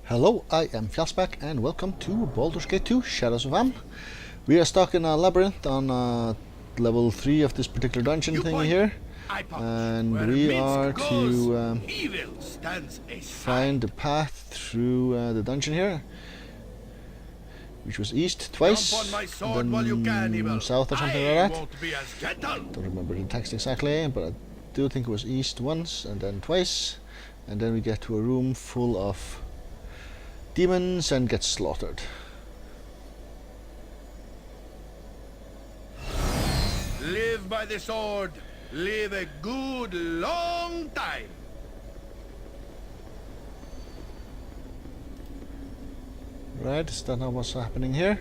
Hello, I am Fjarsback and welcome to Baldur's Gate 2 Shadows of Amn. We are stuck in a labyrinth on level 3 of this particular dungeon thingy here. And we are to find the path through the dungeon here, which was east twice, and then south or something like that. Don't remember the text exactly, but I do think it was east once and then twice, and then we get to a room full of demons and get slaughtered. Live by the sword. Live a good long time. Right, is that not what's happening here?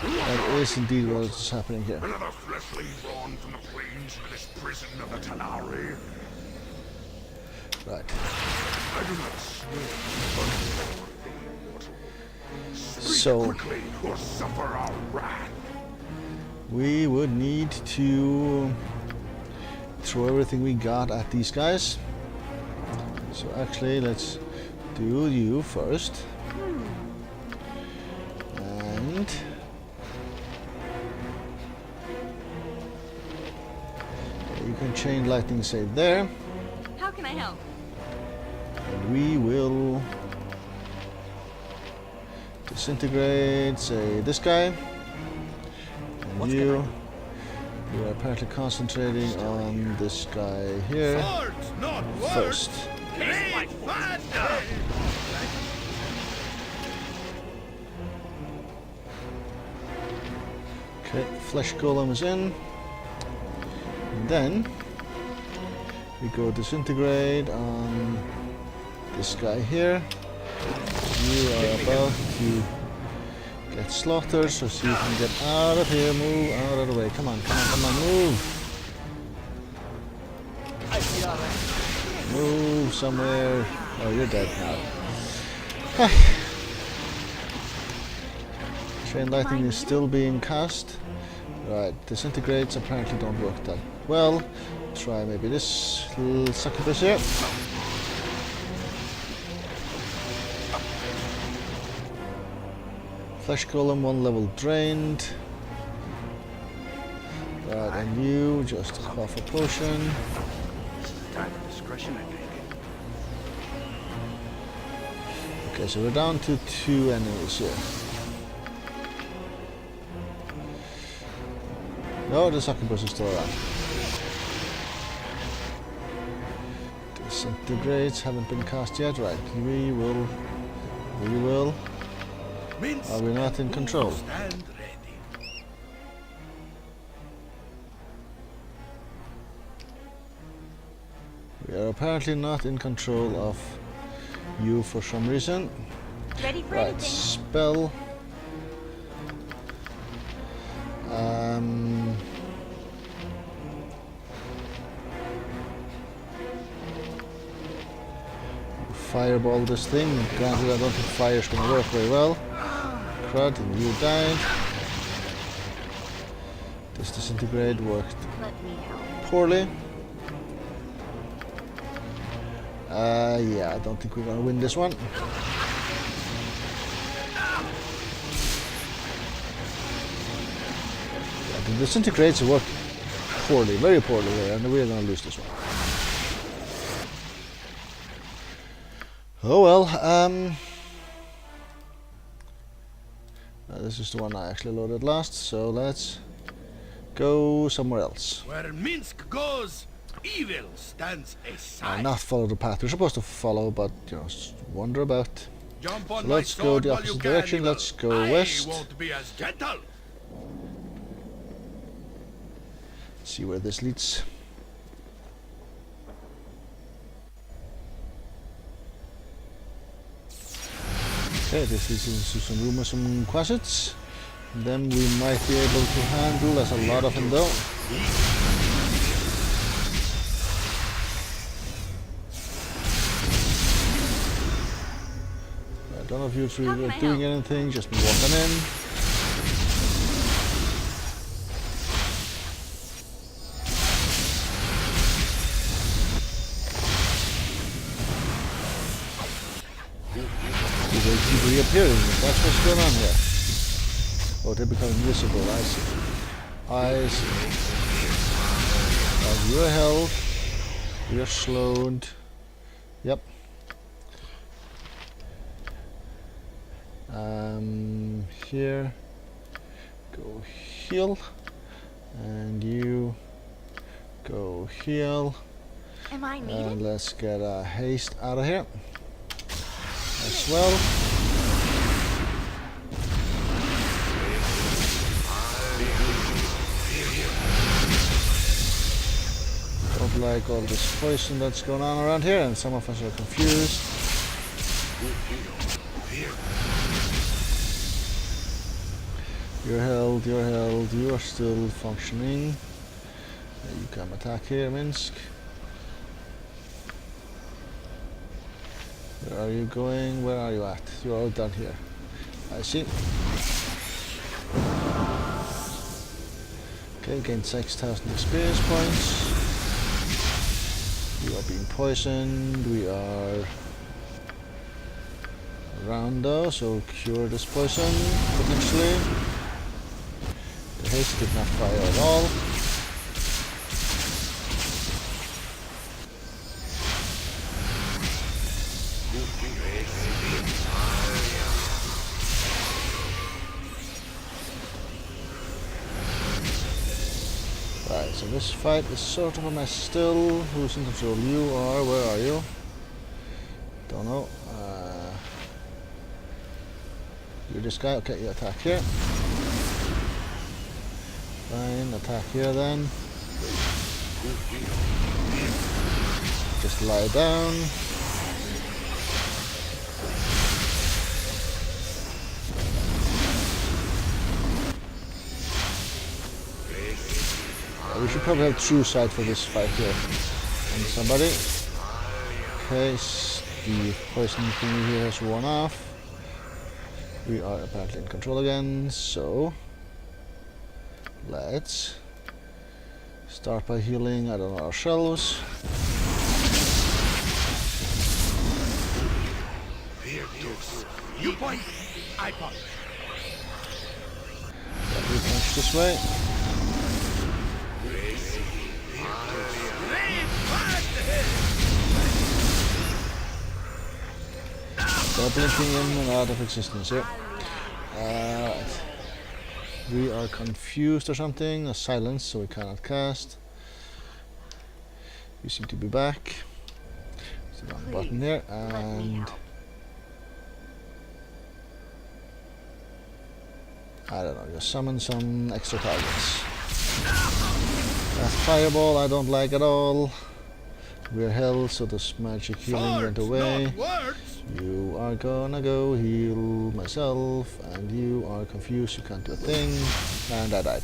That is indeed what is happening here. Another fleshling drawn from the plains to this prison of the Tanari. Right. I do not swear, but So quickly or suffer our wrath. we would need to throw everything we got at these guys. So actually, let's do you first. And you can chain lightning, say there. How can I help? And we will disintegrate, say this guy. And you are apparently concentrating on this guy here Swords, not words. first. Great father. Okay, flesh golem is in. And then we go disintegrate on this guy here. You are about to get slaughtered, so see if you can get out of here, move out of the way. Come on, come on, come on, move! Move somewhere. Oh, you're dead now. Chain lightning is still being cast. Right, disintegrates apparently don't work that well. Try maybe this little succubus here. Flesh golem, 1 level drained. Right, and you just cough a potion. Time for discretion, I think. Okay, so we're down to 2 enemies here. No, the succubus is still around. Disintegrates haven't been cast yet. Right, we will. Are we not in control? Stand ready. We are apparently not in control of you for some reason. Ready for Right, anything? spell. Fireball this thing. Granted, I don't think fire's going to work very well. Crud, and you died. This disintegrate worked Let me help. poorly. Yeah, I don't think we're going to win this one. Yeah, the disintegrates work poorly, very poorly there, and we're going to lose this one. Oh well, this is the one I actually loaded last, so let's go somewhere else. Where Minsk goes, evil stands aside. Not follow the path we're supposed to follow, but you know, wander about. Jump on So my let's go sword the while opposite you direction. can, Let's go I west. won't be as gentle. See where this leads. Okay, this is into some room with some quasits. Then we might be able to handle. There's a lot of them though. I don't know if you're doing anything, just been walking in. keep reappearing. That's what's going on here. Oh, they become invisible. I see. I see. You're held. You're slowed. Yep. Here. Go heal. And you go heal. Am I And needed? let's get a haste out of here as well. Don't like all this poison that's going on around here, and some of us are confused. You're held, you are still functioning. You can attack here, Minsk. Where are you going? Where are you at? You're all down here. I see. Okay, gain 6,000 experience points. We are being poisoned. We are around though, so cure this poison potentially. The haste did not fire at all. Right, so this fight is sort of a mess still. Who's in control? You are. Where are you? Don't know. You're this guy. Okay, you attack here. Fine, attack here then. Just lie down. We should probably have true sight for this fight here. And somebody. Okay, the poison thingy here has worn off. We are apparently in control again, so let's start by healing, I don't know, ourselves. You point, I point. We punch this way. They're blinking in and out of existence here. Right. We are confused or something. A silence, so we cannot cast. We seem to be back. There's the wrong button here, and I don't know. Just summon some extra targets. That fireball I don't like at all. We're held, so this magic healing went away. You are gonna go heal myself, and you are confused, you can't do a thing, and I died.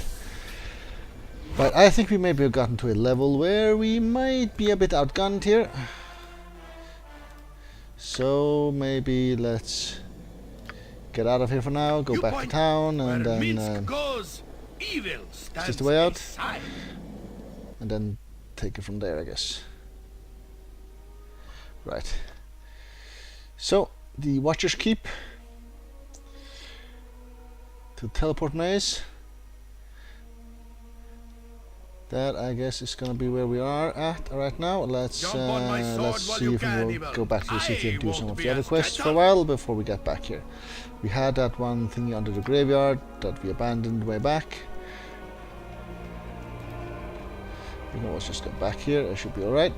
But I think we maybe have gotten to a level where we might be a bit outgunned here. So maybe let's get out of here for now, go back to town, and then is this the way out? And then take it from there, I guess. Right. So, the Watcher's Keep to teleport maze. That, I guess, is gonna be where we are at right now. Let's see if we will go back to the city and do some of the other quests for a while before we get back here. We had that one thingy under the graveyard that we abandoned way back. You know, let's just get back here. It should be alright.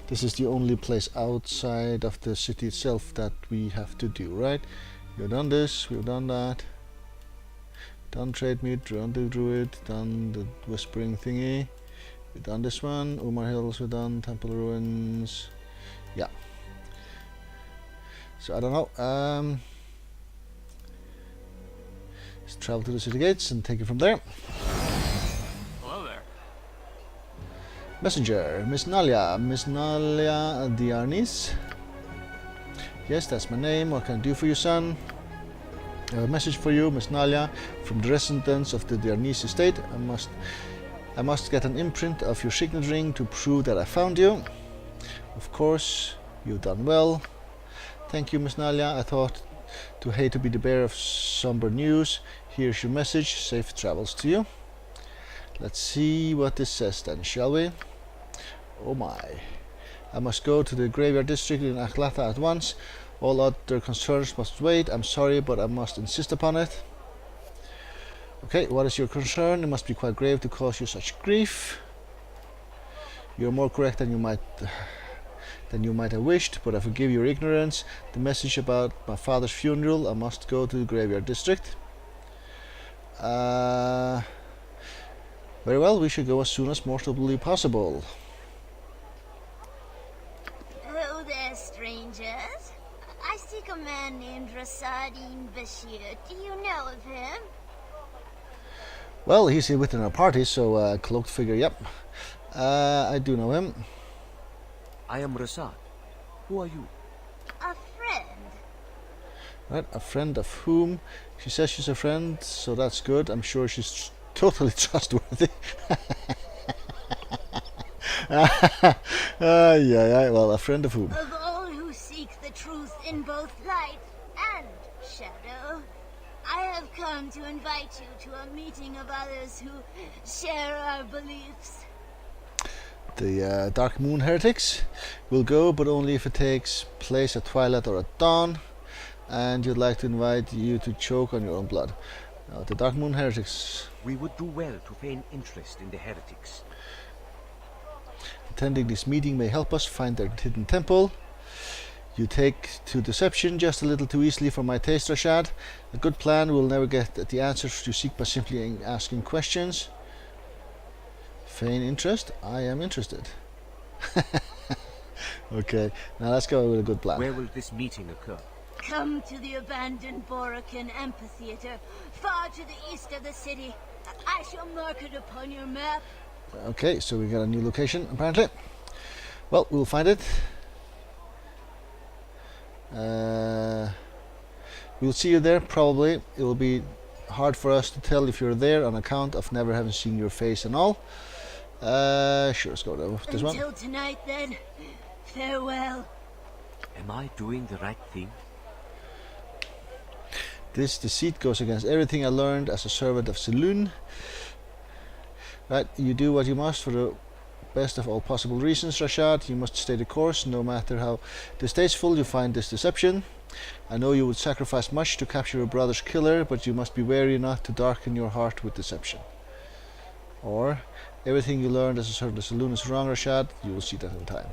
This is the only place outside of the city itself that we have to do, right? We've done this, we've done that. Done trade meet, done the druid, done the whispering thingy. We've done this one, Umar Hills we've done, Temple Ruins. Yeah. So I don't know. Let's travel to the city gates and take it from there. Messenger, Miss Nalia Diarnis. Yes, that's my name. What can I do for you, son? I have a message for you, Miss Nalia, from the residents of the Diarnis estate. I must get an imprint of your signet ring to prove that I found you. Of course, you've done well. Thank you, Miss Nalia. I thought to hate to be the bearer of somber news. Here's your message. Safe travels to you. Let's see what this says then, shall we? Oh my. I must go to the graveyard district in Akhlata at once. All other concerns must wait. I'm sorry, but I must insist upon it. Okay, what is your concern? It must be quite grave to cause you such grief. You're more correct than you might have wished, but I forgive your ignorance. The message about my father's funeral. I must go to the graveyard district. Very well, we should go as soon as mortably possible. Hello there, strangers. I seek a man named Rasadin Bashir. Do you know of him? Well, he's here within our party, so cloaked figure, yep. I do know him. I am Rasad. Who are you? A friend. Right, a friend of whom? She says she's a friend, so that's good. I'm sure she's totally trustworthy. Yeah, well, a friend of whom? Of all who seek the truth in both light and shadow, I have come to invite you to a meeting of others who share our beliefs. The Dark Moon Heretics will go, but only if it takes place at twilight or at dawn, and you'd like to invite you to choke on your own blood. Now, the Dark Moon Heretics. We would do well to feign interest in the heretics. Attending this meeting may help us find their hidden temple. You take to deception just a little too easily for my taste, Rashad. A good plan will never get at the answers you seek by simply asking questions. Feign interest? I am interested. Okay, now let's go with a good plan. Where will this meeting occur? Come to the abandoned Borakan amphitheater, far to the east of the city. I shall mark it upon your map. Okay, so we got a new location, apparently. Well, we'll find it. We'll see you there, probably. It will be hard for us to tell if you're there on account of never having seen your face and all. Sure, let's go to this one. Until tonight, then. Farewell. Am I doing the right thing? This deceit goes against everything I learned as a servant of Selûne. Right, you do what you must for the best of all possible reasons, Rashad. You must stay the course, no matter how distasteful you find this deception. I know you would sacrifice much to capture your brother's killer, but you must be wary not to darken your heart with deception. Or, everything you learned as a servant of Selûne is wrong, Rashad. You will see that in time.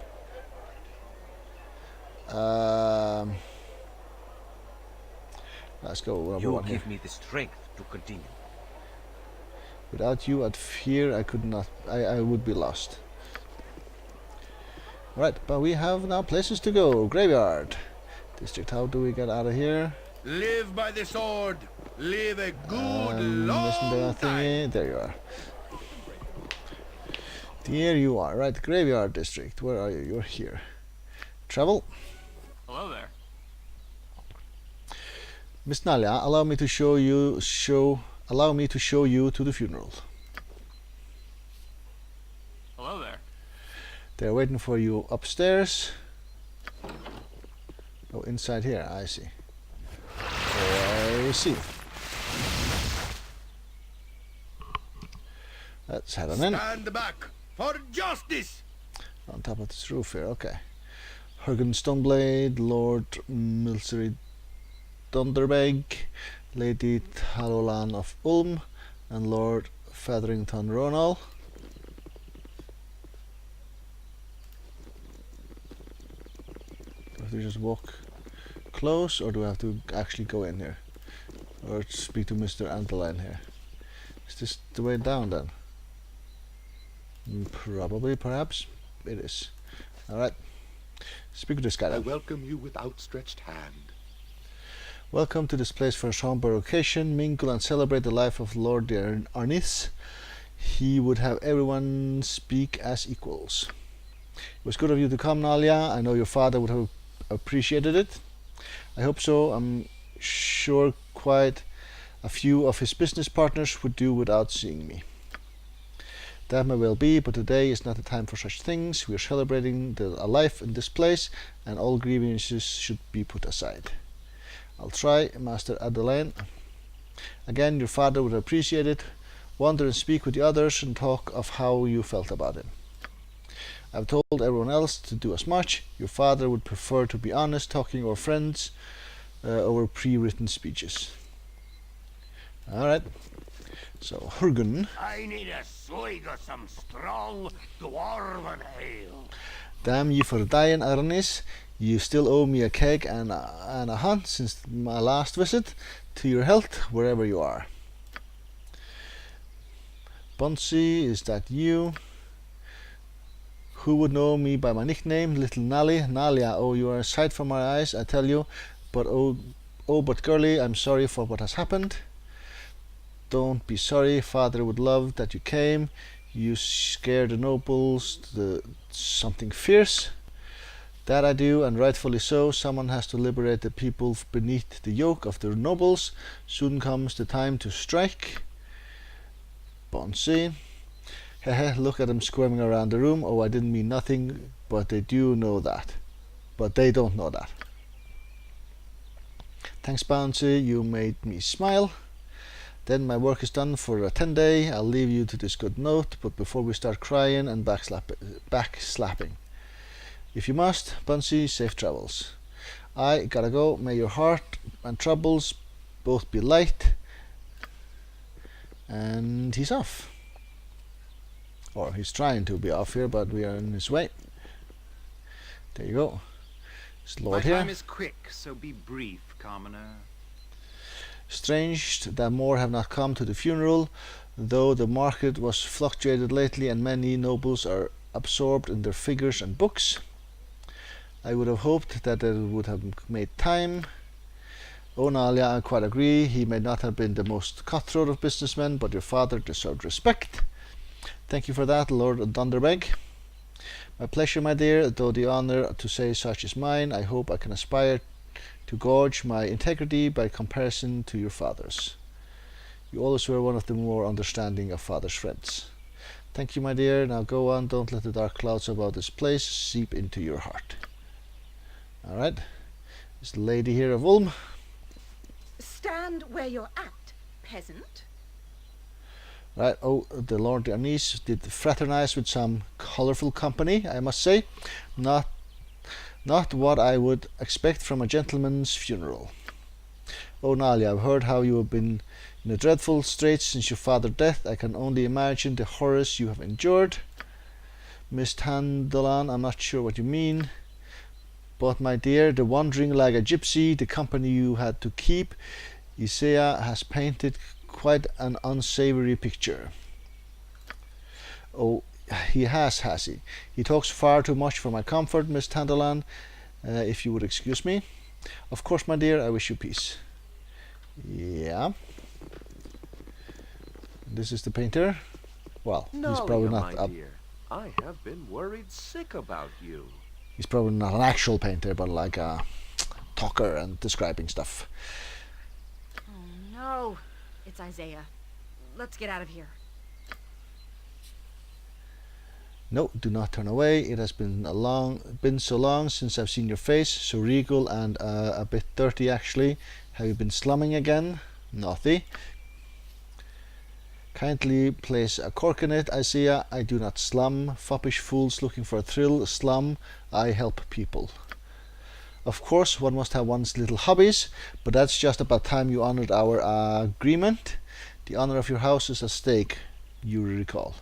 Let's go number You one here. give me the strength to continue. Without you, I'd fear I could not. I would be lost. Right, but we have now places to go. Graveyard district. How do we get out of here? Live by the sword. Live a good Isn't long there a time. thingy? There you are. There you are. Right, graveyard district. Where are you? You're here. Travel. Hello there. Miss Nalia, allow me to show you to the funeral. Hello there. They're waiting for you upstairs. Oh, inside here, I see. I see. Let's head on in. Stand back for justice. On top of this roof here, okay. Hurgen Stoneblade, Lord Milsery Dunderbeg, Lady Talolan of Ulm, and Lord Featherington Ronal. Do I have to just walk close, or do I have to actually go in here? Or speak to Mr. Anteline here? Is this the way down then? Probably, perhaps. It is. Alright. Speak to this guy I then. welcome you with outstretched hand. Welcome to this place for a somber occasion. Mingle and celebrate the life of Lord Arnis. He would have everyone speak as equals. It was good of you to come, Nalia. I know your father would have appreciated it. I hope so. I'm sure quite a few of his business partners would do without seeing me. That may well be, but today is not the time for such things. We are celebrating a life in this place, and all grievances should be put aside. I'll try, Master Adelaine. Again, your father would appreciate it. Wander and speak with the others and talk of how you felt about him. I've told everyone else to do as much. Your father would prefer to be honest, talking over friends, over pre-written speeches. Alright, so Hurgun. I need a swig of some strong dwarven ale. Damn you for dying, Aranis. You still owe me a keg and a hunt since my last visit. To your health, wherever you are. Bunsey, is that you? Who would know me by my nickname, Little Nally? Nalia, oh, you are a sight for my eyes, I tell you. But but girlie, I'm sorry for what has happened. Don't be sorry. Father would love that you came. You scare the nobles to something fierce. That I do, and rightfully so. Someone has to liberate the people beneath the yoke of their nobles. Soon comes the time to strike. Bunsey. Hehe, look at them squirming around the room. Oh, I didn't mean nothing, but they do know that. But they don't know that. Thanks, Bunsey, you made me smile. Then my work is done for a 10-day. I'll leave you to this good note, but before we start crying and backslapping. If you must, Bunsey, safe travels. I gotta go. May your heart and troubles both be light. And he's off. Or he's trying to be off here, but we are in his way. There you go. It's Lord My here. time is quick, so be brief, commoner. Strange that more have not come to the funeral, though the market was fluctuated lately and many nobles are absorbed in their figures and books. I would have hoped that they would have made time. Oh, Nalia, I quite agree. He may not have been the most cutthroat of businessmen, but your father deserved respect. Thank you for that, Lord Dunderbeg. My pleasure, my dear, though the honour to say such is mine. I hope I can aspire to gauge my integrity by comparison to your father's. You always were one of the more understanding of father's friends. Thank you, my dear. Now go on, don't let the dark clouds about this place seep into your heart. Alright, this lady here of Ulm. Stand where you're at, peasant. Right, oh, the Lord Anise did fraternize with some colourful company, I must say. Not what I would expect from a gentleman's funeral. Oh, Nalia, I've heard how you have been in a dreadful strait since your father's death. I can only imagine the horrors you have endured. Miss Tandalan, I'm not sure what you mean. But, my dear, the wandering like a gypsy, the company you had to keep, Isaiah has painted quite an unsavory picture. Oh, he has he? He talks far too much for my comfort, Miss Tandalan, if you would excuse me. Of course, my dear, I wish you peace. Yeah. This is the painter. Well, he's probably not my dear, I have been worried sick about you. He's probably not an actual painter, but like a talker and describing stuff. Oh no, it's Isaiah. Let's get out of here. No, do not turn away. It has been so long since I've seen your face, so regal and a bit dirty actually. Have you been slumming again? Naughty. Kindly place a cork in it, Isaiah. I do not slum. Foppish fools looking for a thrill. Slum. I help people. Of course, one must have one's little hobbies, but that's just about time you honored our agreement. The honor of your house is at stake, you recall.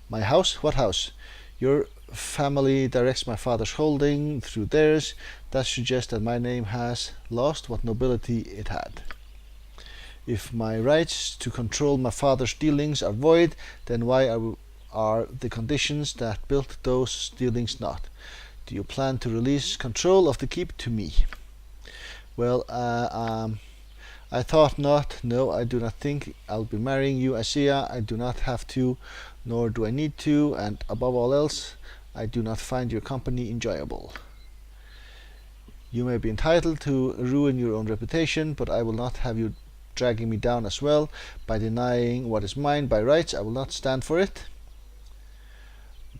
My house? What house? Your family directs my father's holding through theirs. That suggests that my name has lost what nobility it had. If my rights to control my father's dealings are void, then why are the conditions that built those dealings not? Do you plan to release control of the keep to me? Well, I thought not. No, I do not think I'll be marrying you, Isaiah. I do not have to, nor do I need to, and above all else, I do not find your company enjoyable. You may be entitled to ruin your own reputation, but I will not have you dragging me down as well by denying what is mine by rights. I will not stand for it.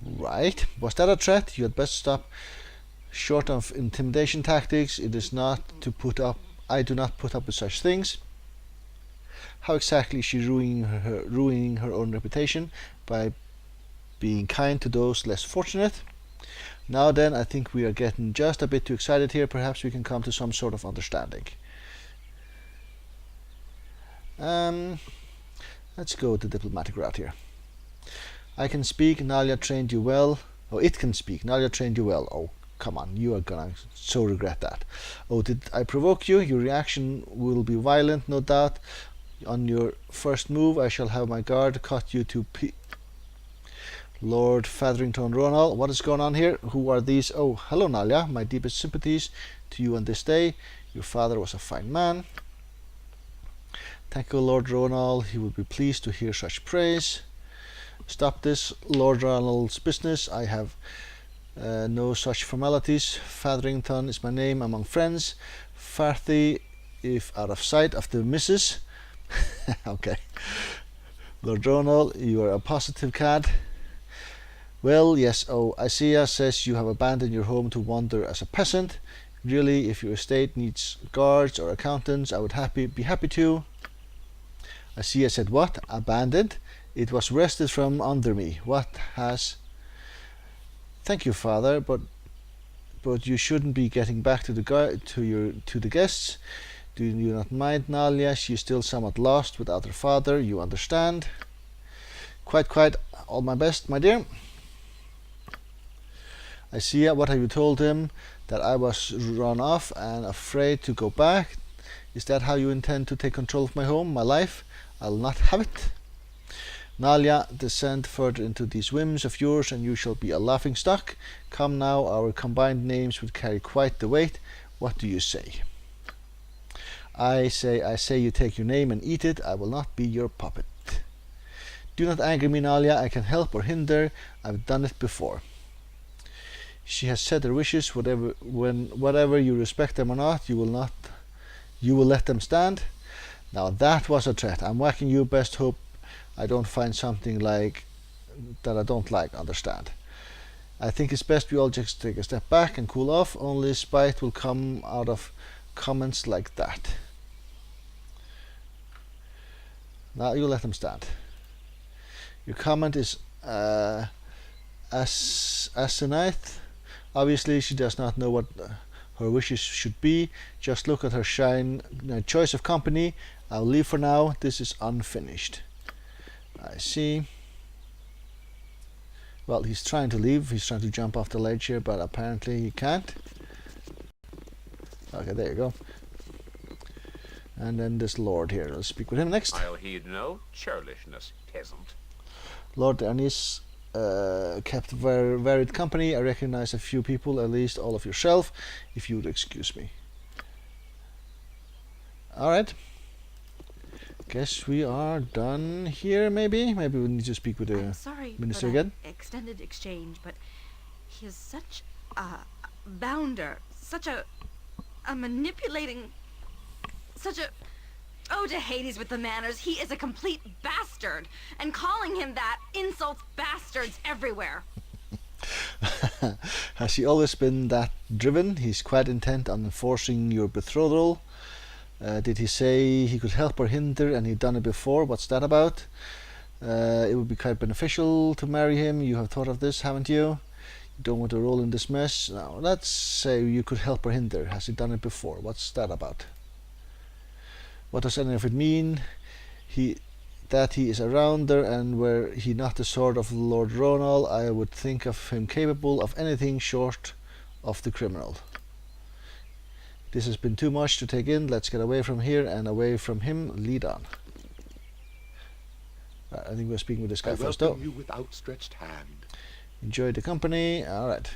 Right. Was that a threat? You had best stop short of intimidation tactics. It is not to put up I do not put up with such things. How exactly is she ruining her own reputation? By being kind to those less fortunate. Now then, I think we are getting just a bit too excited here. Perhaps we can come to some sort of understanding. Let's go the diplomatic route here. I can speak. Nalia trained you well. Oh, it can speak. Nalia trained you well. Oh, come on. You are gonna so regret that. Oh, did I provoke you? Your reaction will be violent, no doubt. On your first move, I shall have my guard cut you to Lord Featherington Ronald. What is going on here? Who are these? Oh, hello, Nalia. My deepest sympathies to you on this day. Your father was a fine man. Thank you, Lord Ronald. He will be pleased to hear such praise. Stop this, Lord Ronald's business. I have no such formalities. Featherington is my name among friends. Farthy, if out of sight of the missus. Okay. Lord Ronald, you are a positive cad. Well, yes. Oh, Isaiah says you have abandoned your home to wander as a peasant. Really, if your estate needs guards or accountants, I would be happy to. Isaiah said, what? Abandoned? It was wrested from under me. What has... Thank you, Father, but you shouldn't be getting back to the guests. Do you not mind, Nalia? She is still somewhat lost without her father. You understand? Quite. All my best, my dear. Isaiah, what have you told him? That I was run off and afraid to go back? Is that how you intend to take control of my home, my life? I'll not have it. Nalia, descend further into these whims of yours and you shall be a laughing stock. Come now, our combined names would carry quite the weight. What do you say? I say you take your name and eat it. I will not be your puppet. Do not anger me, Nalia. I can help or hinder. I've done it before. She has said her wishes. Whatever you respect them or not, you will let them stand. Now that was a threat. I'm whacking you. Best hope I don't find something like that I don't like. Understand? I think it's best we all just take a step back and cool off. Only spite will come out of comments like that. Now you let them stand. Your comment is asinine. Obviously, she does not know what her wishes should be. Just look at her choice of company. I'll leave for now. This is unfinished. I see. Well, he's trying to leave. He's trying to jump off the ledge here, but apparently he can't. Okay, there you go. And then this lord here. Let's speak with him next. I'll heed no churlishness, peasant. Lord Anis kept very varied company. I recognize a few people, at least all of yourself, if you would excuse me. Alright. Guess we are done here, maybe? Maybe we need to speak with the minister again. Extended exchange, but he is such a bounder, such a manipulating, such a... Oh, to Hades with the manners. He is a complete bastard, and calling him that insults bastards everywhere. Has he always been that driven? He's quite intent on enforcing your betrothal. Did he say he could help or hinder, and he'd done it before? What's that about? It would be quite beneficial to marry him. You have thought of this, haven't you? You don't want to roll in this mess. Now, let's say you could help or hinder. Has he done it before? What's that about? What does any of it mean? That he is a rounder, and were he not the sort of Lord Ronald, I would think of him capable of anything short of the criminal. This has been too much to take in. Let's get away from here and away from him. Lead on. Right, I think we're speaking with this guy first, though. You with outstretched hand. Enjoy the company. All right.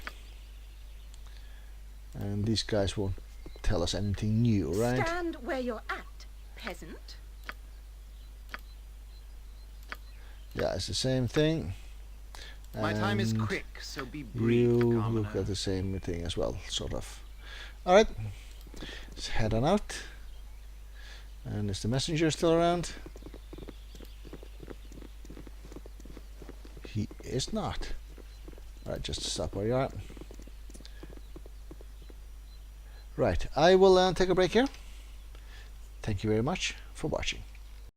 And these guys won't tell us anything new, right? Stand where you're at, peasant. Yeah, it's the same thing. My time is And quick, so be brief, you commoner. look at the same thing as well, sort of. All right. Let's head on out. And is the messenger still around? He is not. Alright, just stop where you are. Right, I will take a break here. Thank you very much for watching.